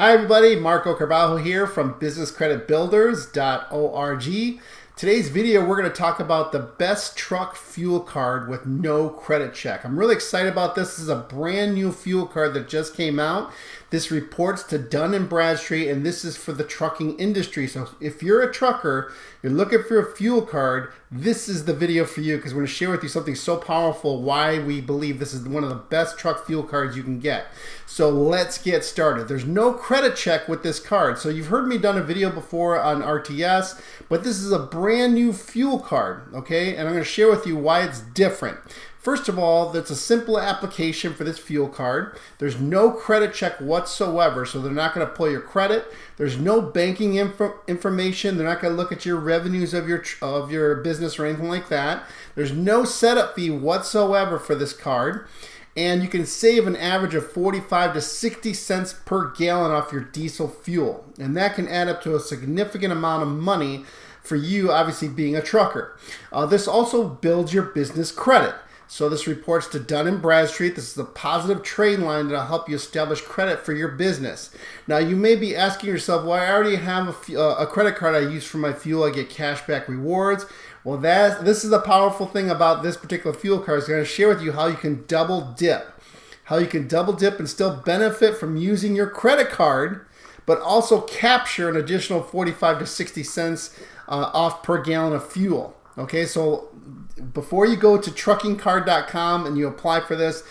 Hi everybody, Marco Carvalho here from businesscreditbuilders.org. Today's video we're going to talk about the best truck fuel card with no credit check. I'm really excited about this. This is a brand new fuel card that just came out. This reports to Dun & Bradstreet, and this is for the trucking industry. So if you're a trucker, you're looking for a fuel card, this is the video for you, because we're going to share with you something so powerful, why we believe this is one of the best truck fuel cards you can get. So let's get started. There's no credit check with this card. So you've heard me done a video before on RTS, but this is a brand new fuel card, okay? And I'm going to share with you why it's different. First of all, that's a simple application for this fuel card. There's no credit check whatsoever, so they're not going to pull your credit. There's no banking information. They're not going to look at your revenues of your business or anything like that. There's no setup fee whatsoever for this card. And you can save an average of 45 to 60 cents per gallon off your diesel fuel. And that can add up to a significant amount of money for you, obviously being a trucker. This also builds your business credit. So this reports to Dun & Bradstreet. This is a positive trade line that will help you establish credit for your business. Now you may be asking yourself, well, I already have a credit card I use for my fuel. I get cashback rewards. Well, this is the powerful thing about this particular fuel card. I'm going to share with you how you can double dip. How you can double dip and still benefit from using your credit card, but also capture an additional 45 to 60 cents off per gallon of fuel. Okay, so before you go to truckingcard.com and you apply for this,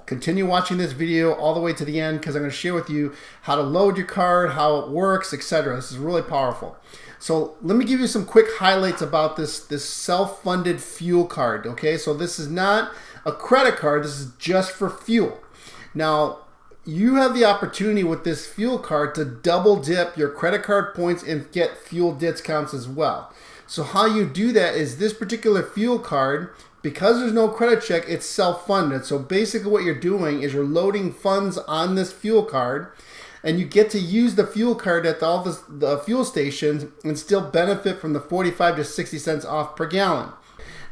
continue watching this video all the way to the end, because I'm going to share with you how to load your card, how it works, etc. This is really powerful. So let me give you some quick highlights about this self-funded fuel card. Okay, so this is not a credit card. This is just for fuel. Now, you have the opportunity with this fuel card to double dip your credit card points and get fuel discounts as well. So how you do that is this particular fuel card, because there's no credit check, it's self-funded. So basically what you're doing is you're loading funds on this fuel card, and you get to use the fuel card at all the fuel stations and still benefit from the 45 to 60 cents off per gallon.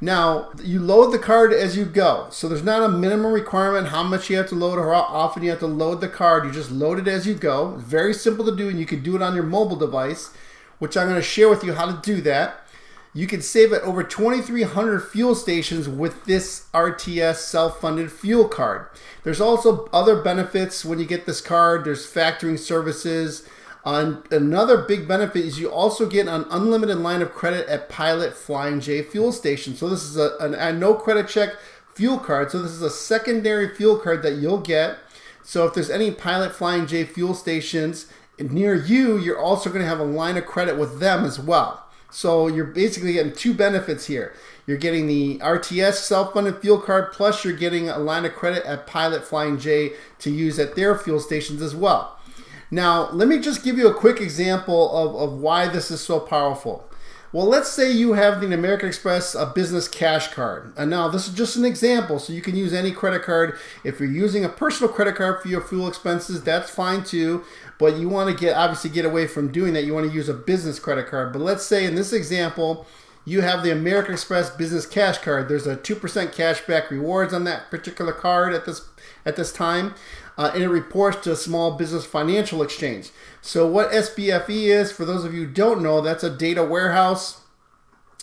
Now, you load the card as you go. So there's not a minimum requirement how much you have to load or how often you have to load the card. You just load it as you go. It's very simple to do, and you can do it on your mobile device, which I'm going to share with you how to do that. You can save at over 2,300 fuel stations with this RTS self-funded fuel card. There's also other benefits when you get this card. There's factoring services. Another big benefit is you also get an unlimited line of credit at Pilot Flying J fuel station. So this is a no credit check fuel card. So this is a secondary fuel card that you'll get. So if there's any Pilot Flying J fuel stations near you, you're also going to have a line of credit with them as well. So you're basically getting two benefits here. You're getting the RTS self-funded fuel card, plus you're getting a line of credit at Pilot Flying J to use at their fuel stations as well. Now, let me just give you a quick example of why this is so powerful. Well, let's say you have the American Express business cash card. And now this is just an example, so you can use any credit card. If you're using a personal credit card for your fuel expenses, that's fine too. But you want to obviously get away from doing that. You want to use a business credit card. But let's say in this example, you have the American Express business cash card. There's a 2% cashback rewards on that particular card at this time. And it reports to a small business financial exchange. So what SBFE is, for those of you who don't know, that's a data warehouse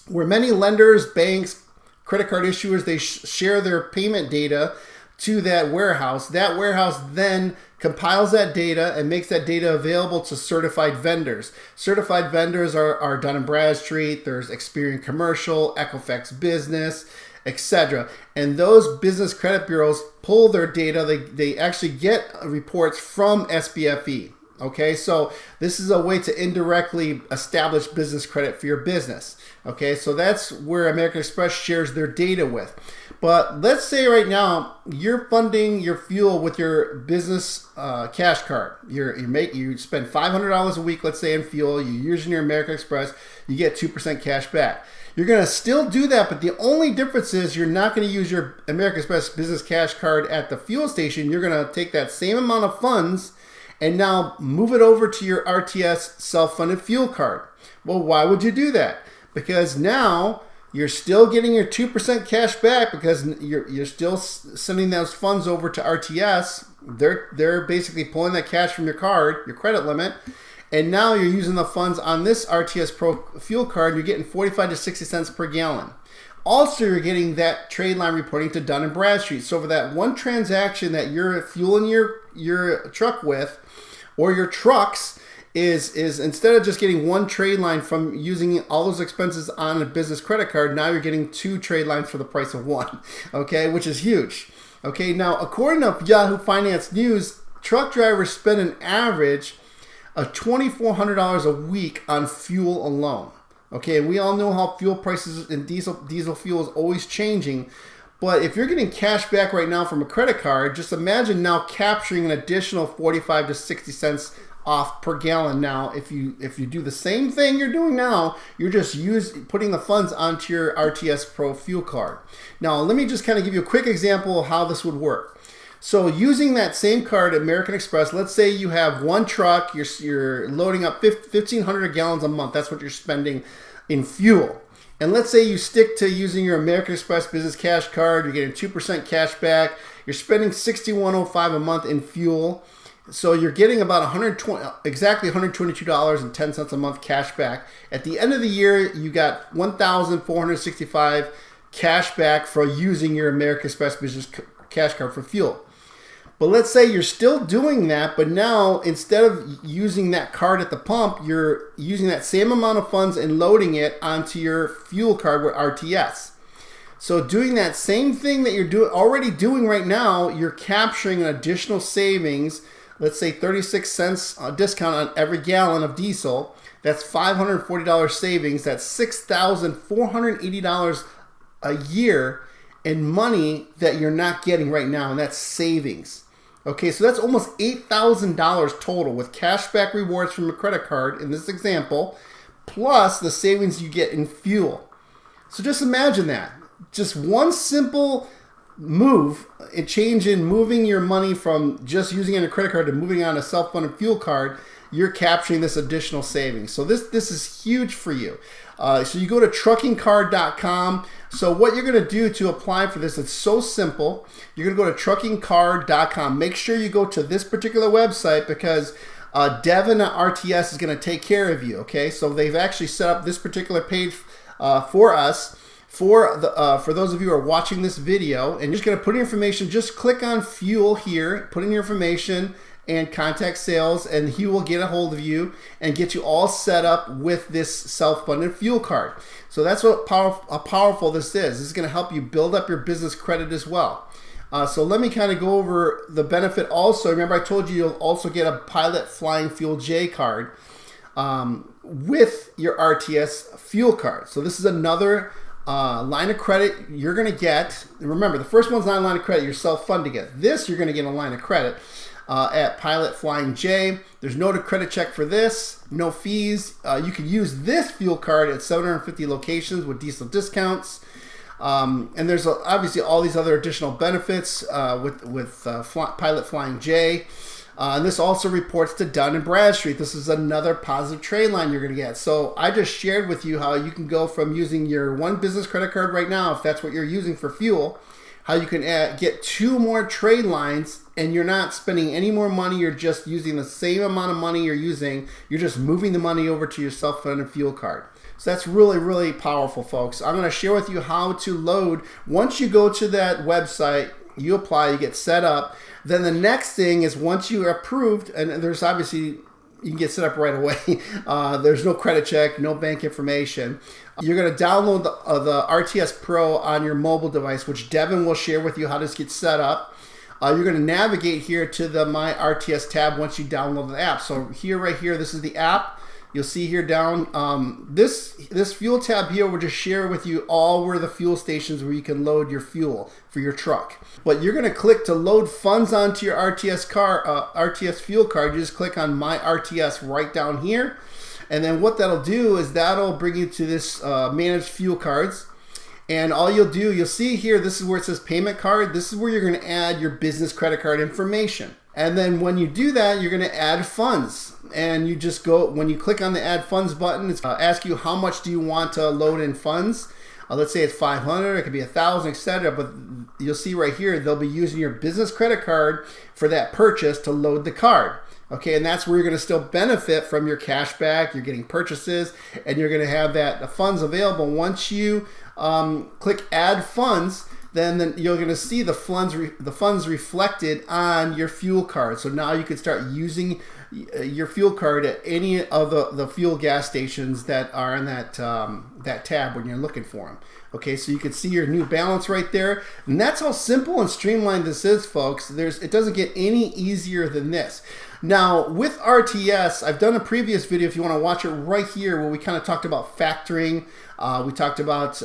where many lenders, banks, credit card issuers, they share their payment data to that warehouse. That warehouse then compiles that data and makes that data available to certified vendors. Certified vendors are Dun & Bradstreet, there's Experian Commercial, Equifax Business, etc. And those business credit bureaus pull their data. They actually get reports from SBFE. Okay, so this is a way to indirectly establish business credit for your business. Okay, so that's where American Express shares their data with. But let's say right now you're funding your fuel with your business cash card. You spend $500 a week, let's say, in fuel. You're using your American Express. You get 2% cash back. You're going to still do that, but the only difference is you're not going to use your American Express business cash card at the fuel station. You're going to take that same amount of funds and now move it over to your RTS self-funded fuel card. Well, why would you do that? Because now you're still getting your 2% cash back, because you're still sending those funds over to RTS, They're basically pulling that cash from your card, your credit limit, and now you're using the funds on this RTS Pro fuel card. You're getting 45 to 60 cents per gallon. Also, you're getting that trade line reporting to Dun & Bradstreet. So for that one transaction that you're fueling your truck with, or your trucks, is instead of just getting one trade line from using all those expenses on a business credit card, now you're getting 2 trade lines for the price of 1, okay, which is huge. Okay, now according to Yahoo Finance News, truck drivers spend an average of $2,400 a week on fuel alone. Okay, and we all know how fuel prices and diesel fuel is always changing. But if you're getting cash back right now from a credit card, just imagine now capturing an additional 45 to 60 cents off per gallon. Now, if you do the same thing you're doing now, you're just putting the funds onto your RTS Pro fuel card. Now, let me just kind of give you a quick example of how this would work. So using that same card at American Express, let's say you have one truck, you're loading up 1,500 gallons a month. That's what you're spending in fuel. And let's say you stick to using your American Express Business Cash Card, you're getting 2% cash back, you're spending $61.05 a month in fuel. So you're getting about exactly $122.10 a month cash back. At the end of the year, you got $1,465 cash back for using your American Express Business Cash Card for fuel. But let's say you're still doing that, but now instead of using that card at the pump, you're using that same amount of funds and loading it onto your fuel card with RTS. So doing that same thing that you're already doing right now, you're capturing an additional savings. Let's say 36 cents discount on every gallon of diesel. That's $540 savings. That's $6,480 a year in money that you're not getting right now, and that's savings. Okay, so that's almost $8,000 total with cashback rewards from a credit card in this example, plus the savings you get in fuel. So just imagine that. Just one simple move, a change in moving your money from just using it on a credit card to moving on a self-funded fuel card, you're capturing this additional savings. So this is huge for you. So you go to truckingcard.com. So what you're going to do to apply for this, it's so simple. You're going to go to truckingcard.com. Make sure you go to this particular website because Devin at RTS is going to take care of you. Okay, so they've actually set up this particular page for us. For those of you who are watching this video, and you're just going to put in information, just click on fuel here, put in your information and contact sales, and he will get a hold of you and get you all set up with this self-funded fuel card. So that's what powerful this is. This is going to help you build up your business credit as well. So let me kind of go over the benefit also. Remember I told you you'll also get a Pilot Flying Fuel J card with your RTS fuel card. So this is another line of credit you're going to get. Remember, the first one's not a line of credit. You're self-funding it. This, you're going to get a line of credit at Pilot Flying J. There's no credit check for this, no fees. You can use this fuel card at 750 locations with diesel discounts. And there's obviously all these other additional benefits with Pilot Flying J. And this also reports to Dun & Bradstreet. This is another positive trade line you're going to get. So I just shared with you how you can go from using your one business credit card right now, if that's what you're using for fuel, how you can get 2 more trade lines and you're not spending any more money. You're just using the same amount of money you're using. You're just moving the money over to your self-funded fuel card. So that's really, really powerful, folks. I'm going to share with you how to load. Once you go to that website, you apply, you get set up. Then the next thing is once you're approved, and there's obviously, you can get set up right away. There's no credit check, no bank information. You're going to download the RTS Pro on your mobile device, which Devin will share with you how to get set up. You're going to navigate here to the My RTS tab once you download the app. So here, right here, this is the app. You'll see here down, this fuel tab here will just share with you all where the fuel stations where you can load your fuel for your truck. But you're going to click to load funds onto your RTS fuel card. You just click on My RTS right down here. And then what that'll do is that'll bring you to this managed fuel cards. And all you'll do, you'll see here, this is where it says payment card. This is where you're going to add your business credit card information. And then when you do that, you're going to add funds. And you just go, when you click on the add funds button, it's going to ask you how much do you want to load in funds. Let's say it's 500, it could be 1,000, etc. But you'll see right here, they'll be using your business credit card for that purchase to load the card. Okay, and that's where you're going to still benefit from your cash back. You're getting purchases, and you're going to have that funds available. Once you click Add Funds, then you're going to see the funds reflected on your fuel card. So now you can start using your fuel card at any of the fuel gas stations that are in that that tab when you're looking for them. Okay, so you can see your new balance right there, and that's how simple and streamlined this is, folks. It doesn't get any easier than this. Now, with RTS, I've done a previous video, if you want to watch it right here, where we kind of talked about factoring. We talked about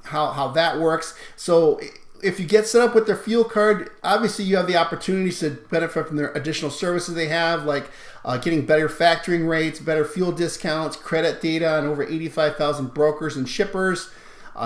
how that works. So if you get set up with their fuel card, obviously you have the opportunities to benefit from their additional services they have, like getting better factoring rates, better fuel discounts, credit data on over 85,000 brokers and shippers.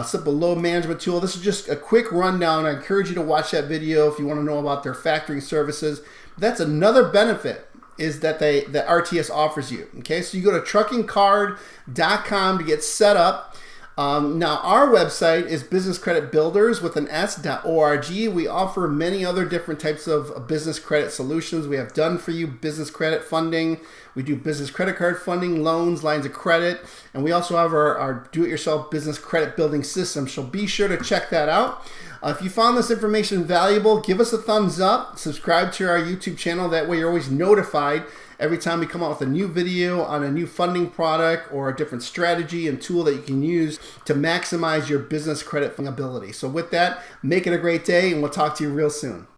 Simple load management tool. This is just a quick rundown. I encourage you to watch that video if you want to know about their factoring services. That's another benefit is that that RTS offers you. Okay, so you go to truckingcard.com to get set up. Now our website is businesscreditbuilders with an s.org. We offer many other different types of business credit solutions. We have done for you business credit funding. We do business credit card funding, loans, lines of credit, and we also have our do-it-yourself business credit building system. So be sure to check that out. If you found this information valuable, give us a thumbs up, subscribe to our YouTube channel. That way you're always notified every time we come out with a new video on a new funding product or a different strategy and tool that you can use to maximize your business credit ability. So with that, make it a great day, and we'll talk to you real soon.